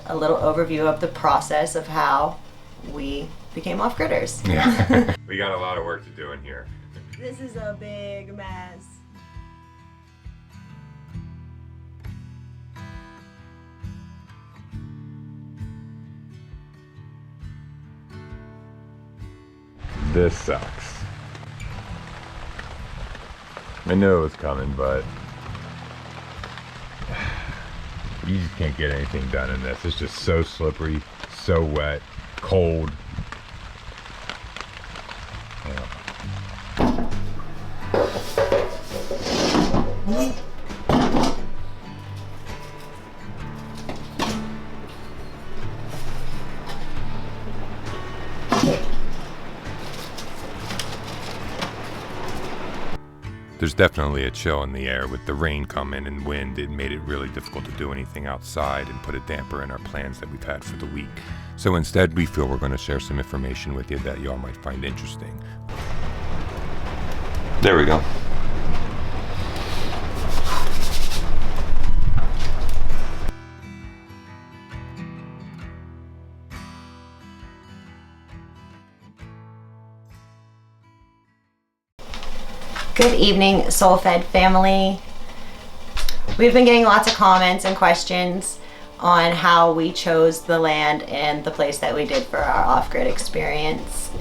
a little overview of the process of how we became off-gridders. Yeah. We got a lot of work to do in here. This is a big mess. This sucks. I know it was coming, but you just can't get anything done in this. It's just so slippery, so wet, cold. Yeah. There's definitely a chill in the air with the rain coming and wind. It made it really difficult to do anything outside and put a damper in our plans that we've had for the week. So instead, we feel we're going to share some information with you that y'all might find interesting. There we go. Good evening, Soul Fed family. We've been getting lots of comments and questions on how we chose the land and the place that we did for our off-grid experience.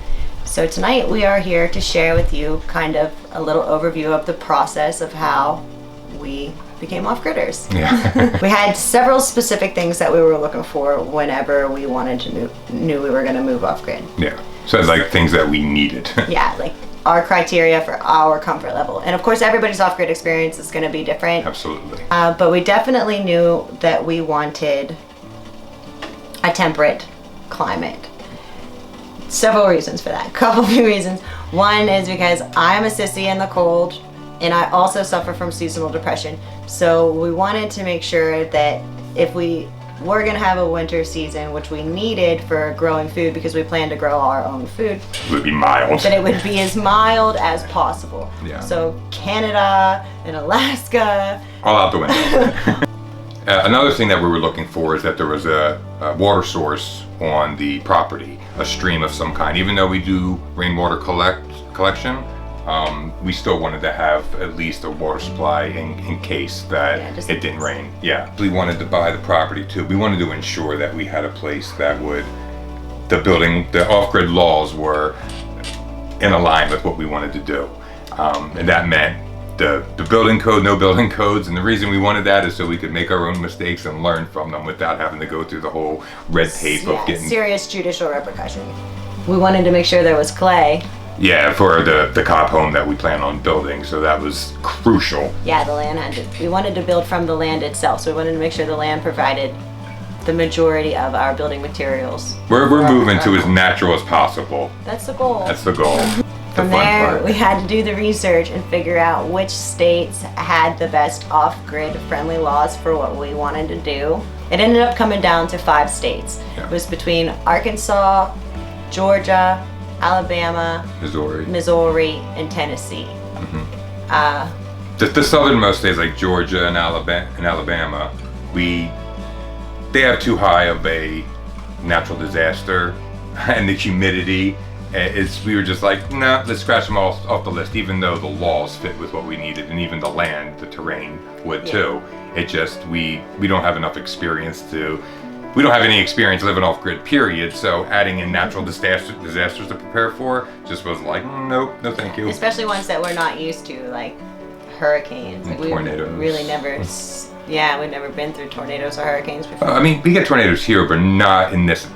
So tonight we are here to share with you kind of a little overview of the process of how we became off-gridders. Yeah. We had several specific things that we were looking for whenever we wanted to knew we were going to move off-grid. Yeah. So it's like things that we needed. Yeah, like our criteria for our comfort level. And of course, everybody's off-grid experience is going to be different. Absolutely. But we definitely knew that we wanted a temperate climate. Several reasons for that. A couple few reasons. One is because I'm a sissy in the cold, and I also suffer from seasonal depression. So we wanted to make sure that if we were going to have a winter season, which we needed for growing food because we plan to grow our own food, It would be mild. that it would be as mild as possible. Yeah. So Canada and Alaska. All out the window. Another thing that we were looking for is that there was a water source on the property, a stream of some kind. Even though we do rainwater collection, we still wanted to have at least a water supply in case that it didn't rain. Yeah, we wanted to buy the property too. We wanted to ensure that we had a place that would, the off-grid laws were in line with what we wanted to do. And that meant the building code, no building codes. And the reason we wanted that is so we could make our own mistakes and learn from them without having to go through the whole red tape of getting serious judicial repercussion. We wanted to make sure there was clay. Yeah, for the cob home that we plan on building, so that was crucial. Yeah, the land we wanted to build from the land itself, so we wanted to make sure the land provided the majority of our building materials. We're moving to as natural as possible. That's the goal. That's the goal. From there, we had to do the research and figure out which states had the best off-grid friendly laws for what we wanted to do. It ended up coming down to 5 states. Yeah. It was between Arkansas, Georgia, Alabama, Missouri, and Tennessee. Mm-hmm. The southernmost states like Georgia and Alabama, they have too high of a natural disaster, and the humidity. We were just like, nah, let's scratch them all off the list, even though the laws fit with what we needed, and even the land, the terrain would too. It just, we don't have enough experience we don't have any experience living off grid, period. So adding in natural disasters to prepare for just was like, nope, no thank you. Especially ones that we're not used to, like hurricanes. Like tornadoes. We really never, we've never been through tornadoes or hurricanes before. I mean, we get tornadoes here, but not in this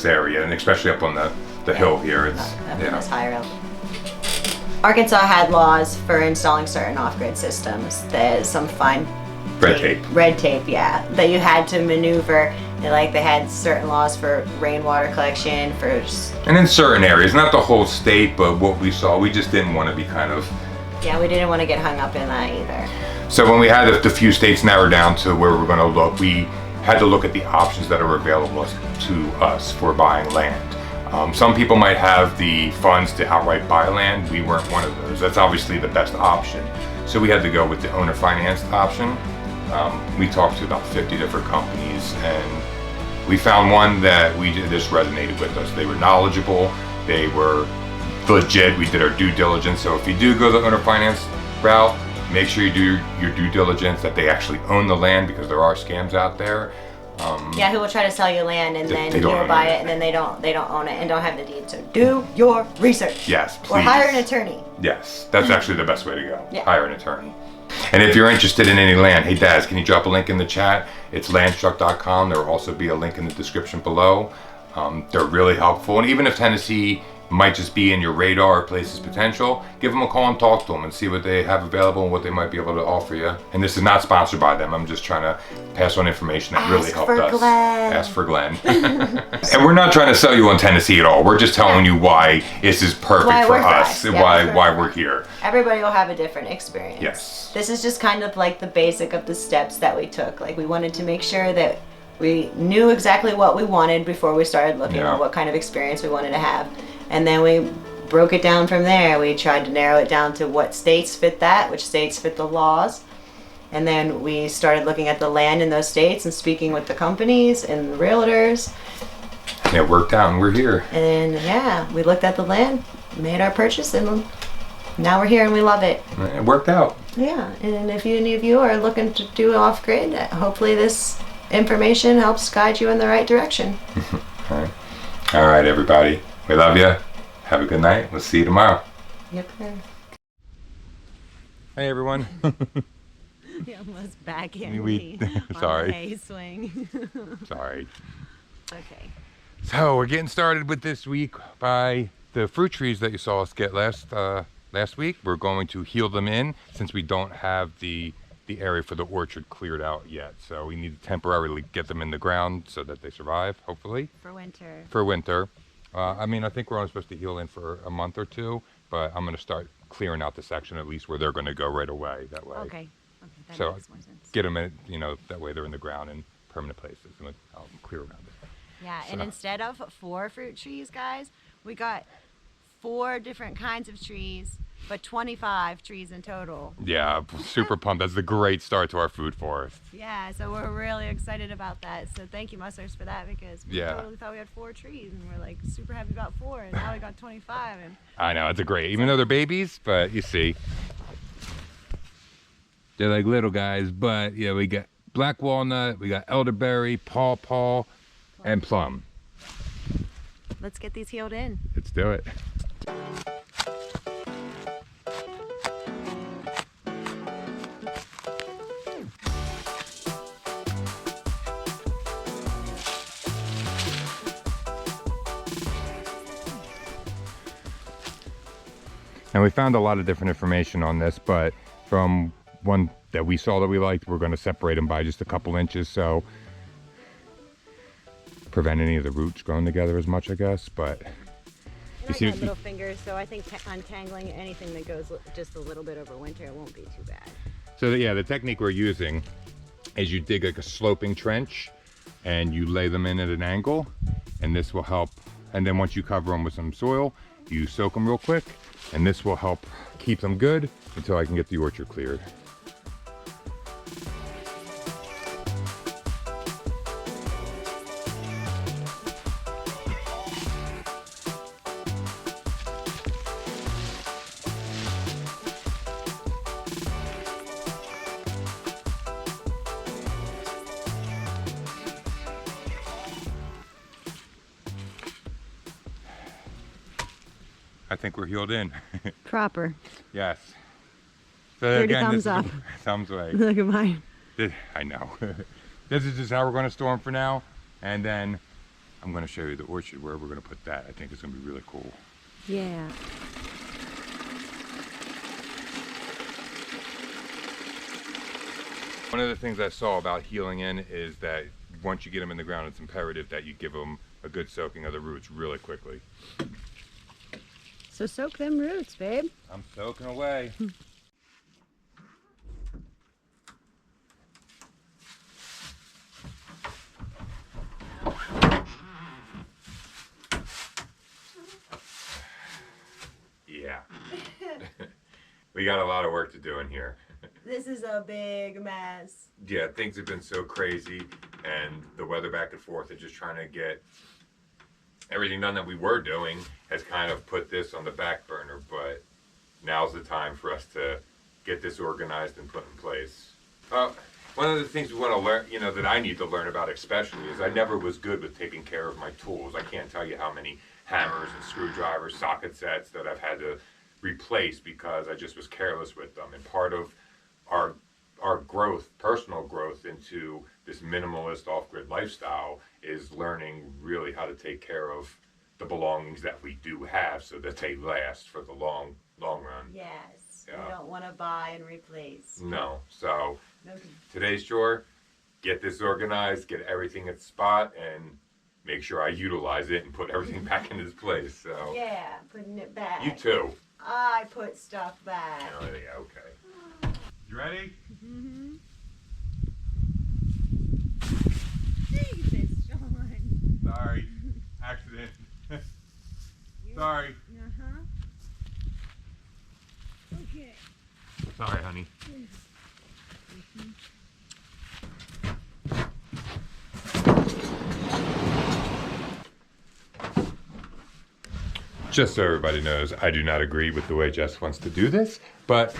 area, and especially up on the hill here. It's up in this higher up. Arkansas had laws for installing certain off-grid systems. There's some fine red tape, that you had to maneuver. They had certain laws for rainwater collection, and in certain areas, not the whole state, but what we saw, we just didn't want to be kind of. Yeah, we didn't want to get hung up in that either. So when we had the few states narrowed down to where we were going to look, we had to look at the options that are available to us for buying land. Some people might have the funds to outright buy land. We weren't one of those. That's obviously the best option. So we had to go with the owner financed option. We talked to about 50 different companies, and we found one that just resonated with us. They were knowledgeable, they were legit, we did our due diligence. So if you do go the owner finance route, make sure you do your due diligence, that they actually own the land, because there are scams out there. Yeah, who will try to sell you land and then don't you'll buy own it and then they don't own it and don't have the deed. So do your research. Yes, please. Or hire an attorney. Yes, that's actually the best way to go. Yeah. Hire an attorney. And if you're interested in any land, hey Daz, can you drop a link in the chat? It's landstruck.com. There will also be a link in the description below. They're really helpful. And even if Tennessee might just be in your radar or places potential, give them a call and talk to them and see what they have available and what they might be able to offer you. And this is not sponsored by them. I'm just trying to pass on information that really helped us. Ask for Glenn. And we're not trying to sell you on Tennessee at all. We're just telling you why this is perfect for us, and why we're here. Everybody will have a different experience. Yes. This is just kind of like the basic of the steps that we took. Like, we wanted to make sure that we knew exactly what we wanted before we started looking at what kind of experience we wanted to have. And then we broke it down from there. We tried to narrow it down to what states fit that, which states fit the laws. And then we started looking at the land in those states and speaking with the companies and the realtors. And it worked out and we're here. And yeah, we looked at the land, made our purchase, and now we're here and we love it. It worked out. Yeah, and if any of you are looking to do off-grid, hopefully this information helps guide you in the right direction. All right, everybody. We love you. Have a good night. We'll see you tomorrow. Yep. Hey, everyone. He almost backhanded me sorry. On the hay swing. Sorry. Okay. So we're getting started with this week by the fruit trees that you saw us get last week. We're going to heal them in, since we don't have the area for the orchard cleared out yet. So we need to temporarily get them in the ground so that they survive, hopefully. For winter. For winter. I mean, I think we're only supposed to heal in for a month or two, but I'm going to start clearing out the section, at least where they're going to go right away. That way. Okay. That so makes more sense. Get them in, that way they're in the ground in permanent places, and I'll clear around it. Yeah, so. And instead of 4 fruit trees, guys, we got 4 different kinds of trees, but 25 trees in total. Yeah, super pumped. That's a great start to our food forest. Yeah, so we're really excited about that. So thank you, Musters, for that, because we totally thought we had 4 trees, and we're like super happy about 4, and now we got 25. And I know, it's a great, even though they're babies, but you see. They're like little guys, but yeah, we got black walnut, we got elderberry, pawpaw, and plum. Let's get these healed in. Let's do it. And we found a lot of different information on this, but from one that we saw that we liked, we're going to separate them by just a couple inches, so prevent any of the roots growing together as much, I guess. But you see, little fingers, so I think untangling anything that goes just a little bit over winter, it won't be too bad. So yeah, the technique we're using is you dig like a sloping trench and you lay them in at an angle, and this will help. And then once you cover them with some soil, you soak them real quick, and this will help keep them good until I can get the orchard cleared. I think we're healed in. Proper. Yes. So 30 again, thumbs up. Thumbs away. Look at mine. I know. This is just how we're going to store them for now. And then I'm going to show you the orchard where we're going to put that. I think it's going to be really cool. Yeah. One of the things I saw about healing in is that once you get them in the ground, it's imperative that you give them a good soaking of the roots really quickly. So soak them roots, babe. I'm soaking away. Yeah. We got a lot of work to do in here. This is a big mess. Yeah, things have been so crazy, and the weather back and forth, and just trying to get everything done that we were doing has kind of put this on the back burner, but now's the time for us to get this organized and put in place. One of the things we want to learn, you know, that I need to learn about especially is I never was good with taking care of my tools. I can't tell you how many hammers and screwdrivers, socket sets that I've had to replace because I just was careless with them. And part of our growth, personal growth into this minimalist off-grid lifestyle is learning really how to take care of the belongings that we do have so that they last for the long run. Yes. Yeah. You don't want to buy and replace. No. So Okay. today's chore, get this organized, get everything at spot, and make sure I utilize it and put everything back in its place. So Yeah, putting it back. you too. I put stuff back. Oh, yeah, okay. You ready? Mm-hmm. Jesus, Sean. Sorry. Accident. Sorry. Uh-huh. Okay. Sorry, honey. Just so everybody knows, I do not agree with the way Jess wants to do this, but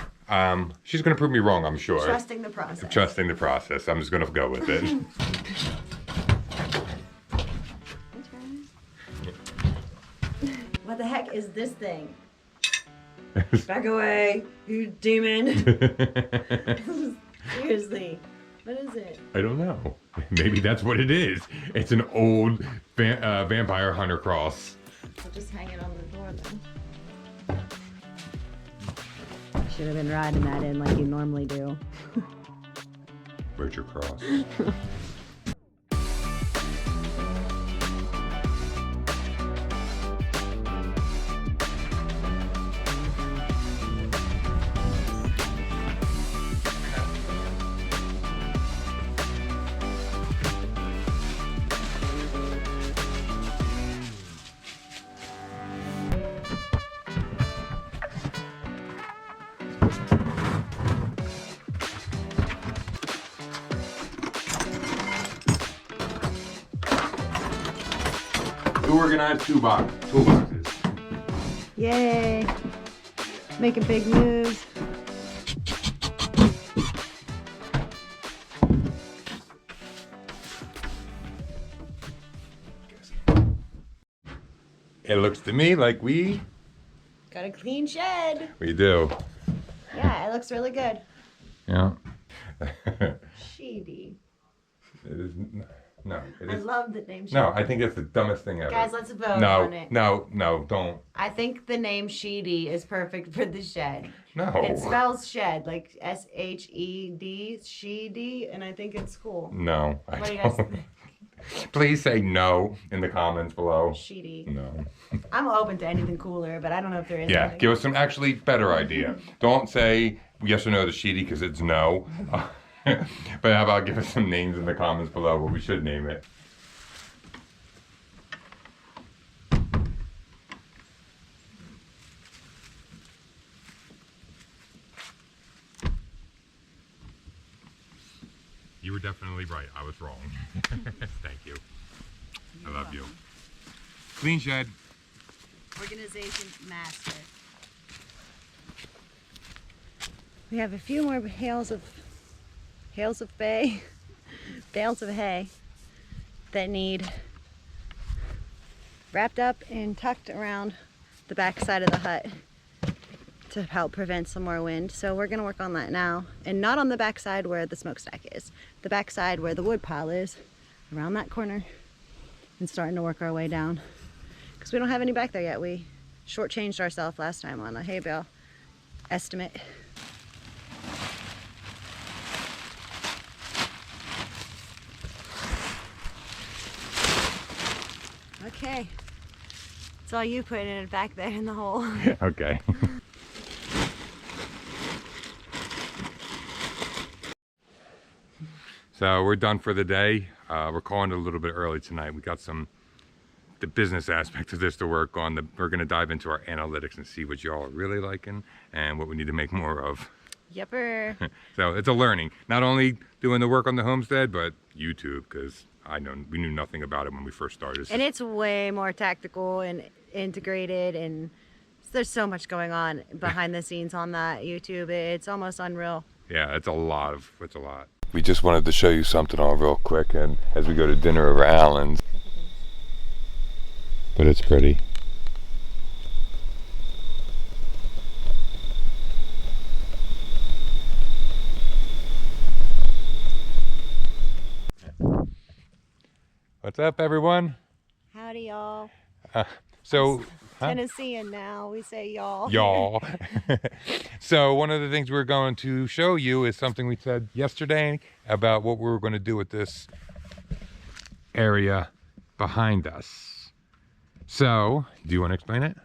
she's going to prove me wrong, I'm sure. Trusting the process. I'm trusting the process. I'm just going to go with it. What the heck is this thing? Back away, you demon. Seriously. What is it? I don't know. Maybe that's what it is. It's an old vampire hunter cross. I'll just hang it on the door then. Should have been riding that in like you normally do. Where's your cross? Organized toolboxes. Yay! Making big moves. It looks to me like we Got a clean shed. do. Yeah, it looks really good. Yeah. Sheedy. It is, no, it I is. love the name Sheedy. No, I think it's the dumbest thing ever. Guys, let's vote no, on it. No, don't. I think the name Sheedy is perfect for the shed. No. It spells shed, like S-H-E-D, Sheedy, and I think it's cool. No, I What do you guys don't. think? Please say no in the comments below. Sheedy. No. I'm open to anything cooler, but I don't know if there is Yeah, anything. give us some actually better idea. Don't say yes or no to Sheedy because it's no. But how about give us some names in the comments below what we should name it. You were definitely right. I was wrong. Thank you. I love you. Clean shed. Organization master. We have a few more bales of hay that need wrapped up and tucked around the back side of the hut to help prevent some more wind. So we're gonna work on that now, and not on the back side where the smokestack is, the back side where the wood pile is, around that corner, and starting to work our way down because we don't have any back there yet. We shortchanged ourselves last time on a hay bale estimate. Okay, it's all you putting it back there in the hole. Okay. So we're done for the day. We're calling it a little bit early tonight. We got the business aspect of this to work on. We're going to dive into our analytics and see what y'all are really liking and what we need to make more of. Yepper. So it's a learning. Not only doing the work on the homestead, but YouTube, because we knew nothing about it when we first started. And it's way more tactical and integrated, and there's so much going on behind the scenes on that YouTube. It's almost unreal. Yeah, it's a lot. We just wanted to show you something all real quick, and as we go to dinner over Alan's. But it's pretty. What's up, everyone? Howdy, y'all. Tennessean now, we say y'all. Y'all. So one of the things we're going to show you is something we said yesterday about what we were going to do with this area behind us. So, do you want to explain it?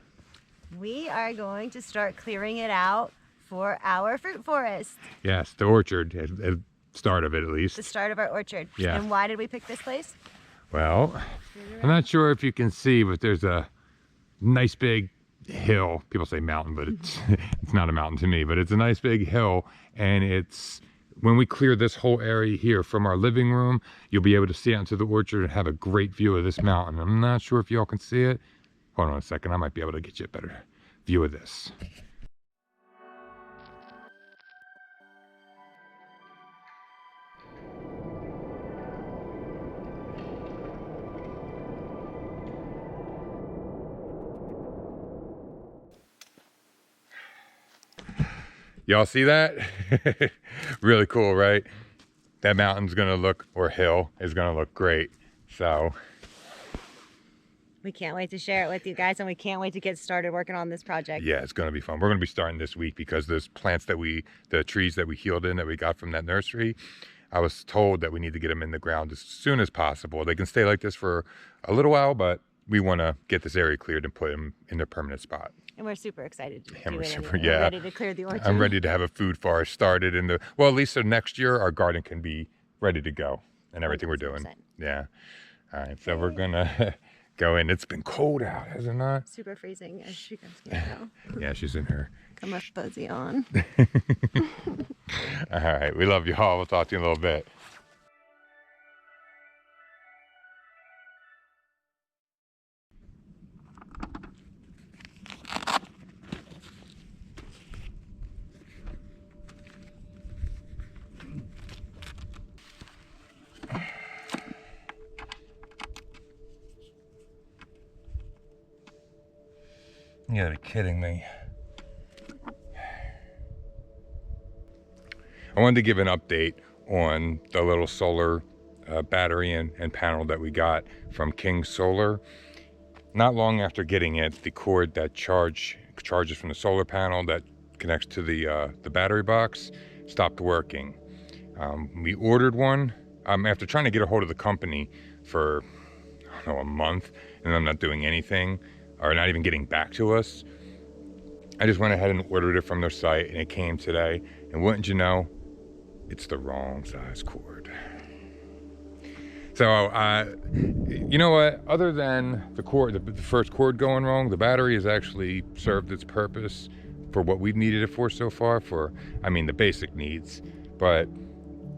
We are going to start clearing it out for our fruit forest. Yes, the orchard, at the start of it at least. The start of our orchard. Yeah. And why did we pick this place? Well, I'm not sure if you can see, but there's a nice big hill. People say mountain, but it's not a mountain to me, but it's a nice big hill. And when we clear this whole area here from our living room, you'll be able to see out into the orchard and have a great view of this mountain. I'm not sure if y'all can see it. Hold on a second, I might be able to get you a better view of this. Y'all see that? Really cool, right? That mountain's gonna look, or hill is gonna look great. So we can't wait to share it with you guys, and we can't wait to get started working on this project. yeah, it's gonna be fun. We're gonna be starting this week because those plants the trees that we healed in that we got from that nursery, I was told that we need to get them in the ground as soon as possible. They can stay like this for a little while, but we want to get this area cleared and put them in their permanent spot. And we're super excited to do And we're it super, anyway. yeah. We're ready to clear the orchard. I'm ready to have a food forest started well, at least so next year our garden can be ready to go and everything we're doing. 100%. Yeah. All right, so we're gonna go in. It's been cold out, has it not? Super freezing, as you guys can tell. Yeah, she's in her. Got my fuzzy on. All right, we love you all. We'll talk to you in a little bit. You gotta be kidding me. I wanted to give an update on the little solar battery and panel that we got from King Solar. Not long after getting it, the cord that charges from the solar panel that connects to the battery box stopped working. We ordered one after trying to get a hold of the company for, I don't know, a month, and I'm not doing anything, or not even getting back to us. I just went ahead and ordered it from their site, and it came today. And wouldn't you know, it's the wrong size cord. So, you know what? Other than the cord, the first cord going wrong, the battery has actually served its purpose for what we've needed it for so far. The basic needs, but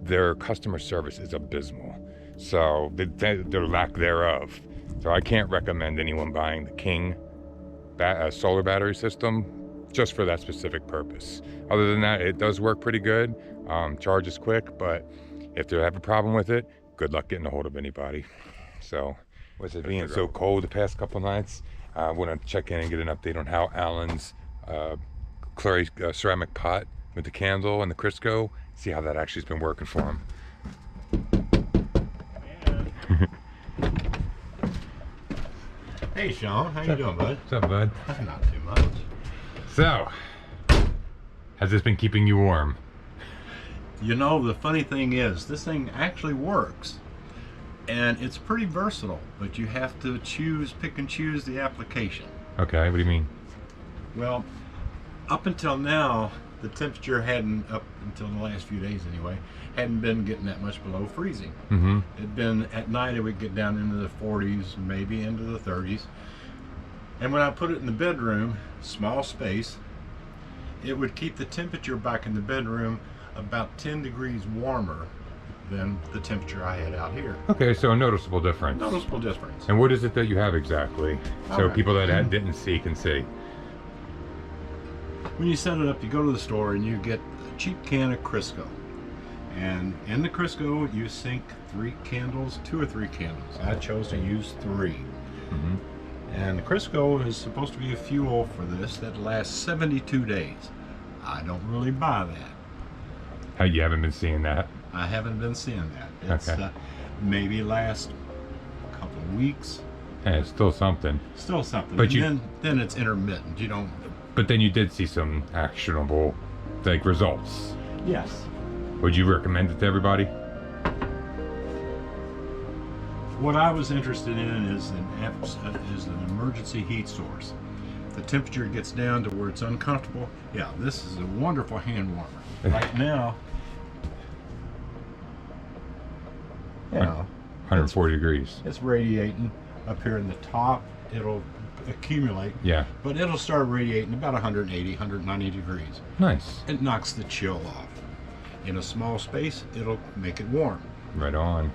their customer service is abysmal. So their lack thereof. So I can't recommend anyone buying the King solar battery system just for that specific purpose. Other than that, it does work pretty good. Charges quick, but if they have a problem with it, good luck getting a hold of anybody. So with it being so cold the past couple nights, I want to check in and get an update on how Alan's ceramic pot with the candle and the Crisco, see how that actually has been working for him. Hey Sean, how you doing, bud? What's up, bud? Not too much. So, has this been keeping you warm? You know, the funny thing is, this thing actually works. And it's pretty versatile, but you have to pick and choose the application. Okay, what do you mean? Well, up until now, the temperature hadn't, up until the last few days anyway, hadn't been getting that much below freezing. Mm-hmm. It'd been, at night it would get down into the 40s, maybe into the 30s. And when I put it in the bedroom, small space, it would keep the temperature back in the bedroom about 10 degrees warmer than the temperature I had out here. Okay, so a noticeable difference. Noticeable difference. And what is it that you have exactly? So Alright. people that didn't see can see. When you set it up, you go to the store and you get a cheap can of Crisco. And in the Crisco, you sink 3 candles, 2 or 3 candles. I chose to use 3. Mm-hmm. And the Crisco is supposed to be a fuel for this that lasts 72 days. I don't really buy that. How you haven't been seeing that? I haven't been seeing that. It's Okay. Maybe last a couple of weeks. Hey, it's still something. Still something. But And then it's intermittent. You don't. But then you did see some actionable, like, results. Yes. Would you recommend it to everybody? What I was interested in is an emergency heat source. If the temperature gets down to where it's uncomfortable, yeah, this is a wonderful hand warmer. Right now, you know, 140 degrees. it's radiating up here in the top. It'll accumulate, Yeah. but it'll start radiating about 180, 190 degrees. Nice. It knocks the chill off. In a small space, it'll make it warm. Right on.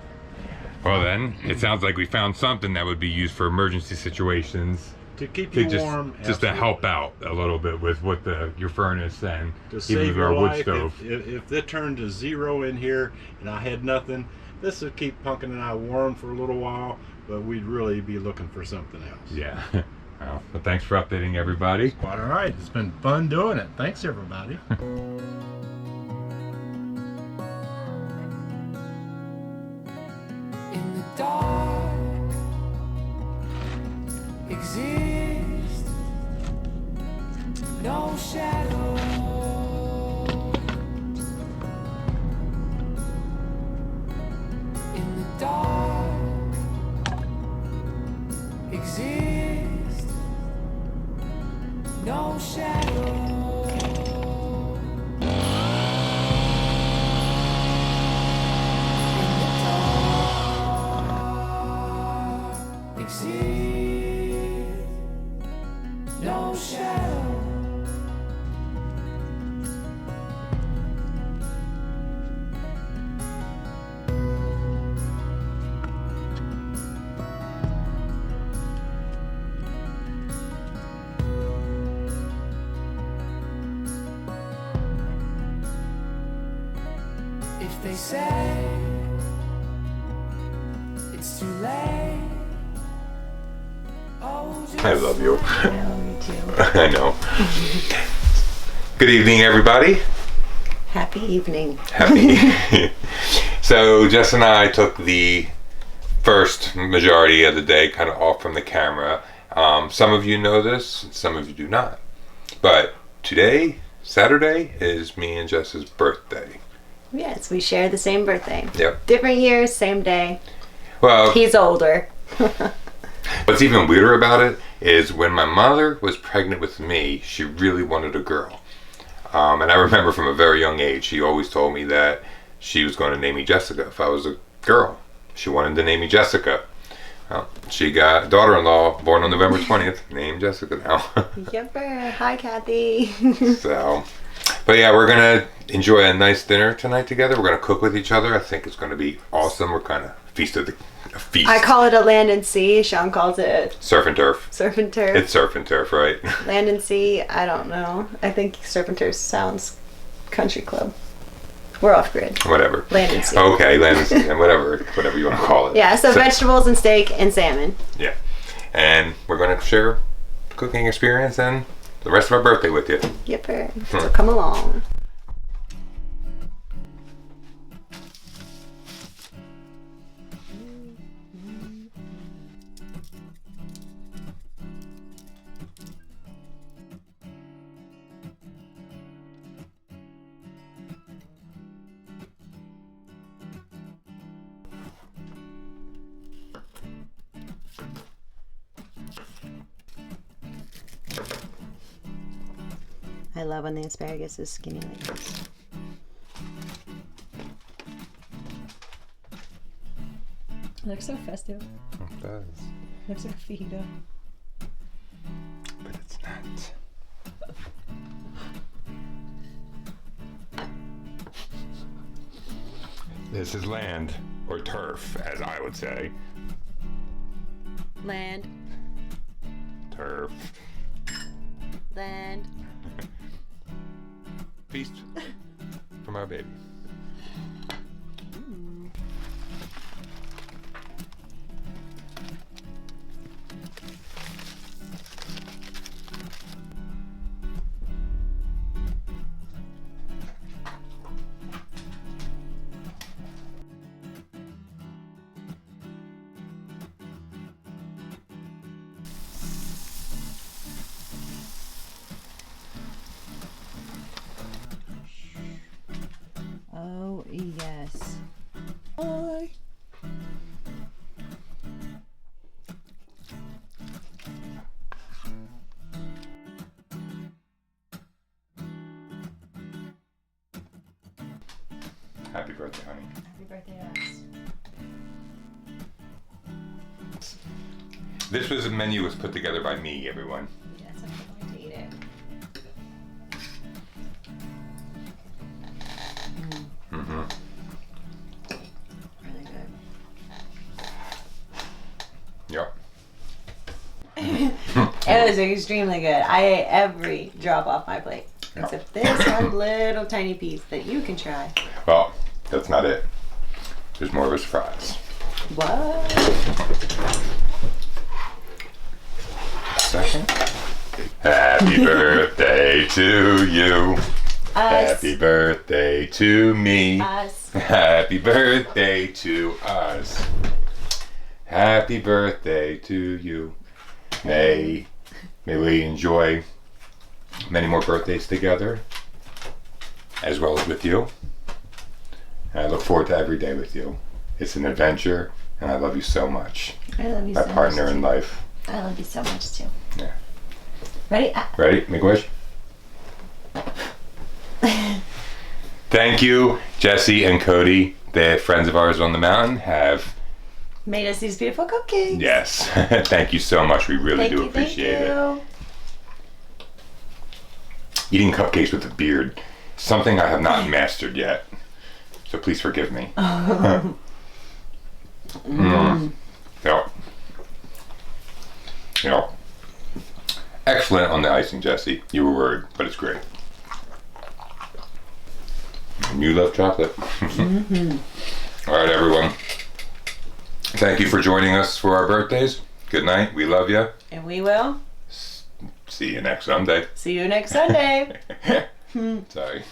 Well then, it sounds like we found something that would be used for emergency situations. To keep To you just, warm, just to absolutely. help out a little bit with what your furnace and To even save with your our wood life. stove. If it turned to 0 in here and I had nothing, this would keep Pumpkin and I warm for a little while, but we'd really be looking for something else. Yeah. Well, thanks for updating everybody. Quite all right. It's been fun doing it. Thanks, everybody. In the dark exist no shadow. In the dark exist no shadow. Exist no shadow. If they say it's too late. I love you. Yeah, me too. I know. Good evening, everybody. Happy evening. Happy. So Jess and I took the first majority of the day kind of off from the camera. Some of you know this, some of you do not. But today, Saturday, is me and Jess's birthday. Yes, we share the same birthday. Yep. Different years, same day. Well, He's older. what's even weirder about it is when my mother was pregnant with me, she really wanted a girl. And I remember from a very young age, she always told me that she was going to name me Jessica if I was a girl. She wanted to name me Jessica. Well, she got a daughter-in-law born on November 20th, named Jessica now. Yepper. Hi, Kathy. So, but yeah, we're going to enjoy a nice dinner tonight together. We're going to cook with each other. I think it's going to be awesome. We're kind of a feast. I call it a land and sea. Sean calls it Surf and turf. surf and turf. It's surf and turf, right? Land and sea, I don't know. I think surf and turf sounds country club. We're off grid. Whatever. Land and sea. Okay, land and sea, and whatever you want to call it. Yeah, so vegetables and steak and salmon. Yeah. And we're going to share the cooking experience and the rest of our birthday with you. Yepper. So come along. I love when the asparagus is skinny like this. It looks so festive. It does. Looks like a fajita. But it's not. This is land, or turf, as I would say. Land. Turf. Land. Feast from our baby. Oh, yes. Hi. Happy birthday, honey. Happy birthday to us. This was a menu was put together by me, everyone. Yes, I'm going to eat it. Mm-hmm. Really good. Yep. It was extremely good. I ate every drop off my plate. Except this one little tiny piece that you can try. Well, that's not it. There's more of a surprise. What? Second. Happy birthday to you. Us. Happy birthday to me. Us. Happy birthday to us. Happy birthday to you. May we enjoy many more birthdays together, as well as with you. And I look forward to every day with you. It's an adventure, and I love you so much. I love you My so much. partner in life. I love you so much too. Yeah. Ready? Ready? Make a wish. Thank you, Jesse and Cody, the friends of ours on the mountain, have Made us these beautiful cupcakes. yes. Thank you so much. We really do appreciate it. Eating cupcakes with a beard, something I have not mastered yet. So please forgive me. Yep. Yep. Excellent on the icing, Jesse. You were worried, but it's great. And you love chocolate. All right, everyone. Thank you for joining us for our birthdays. Good night. We love you. And we will See you next Sunday. see you next Sunday. Sorry.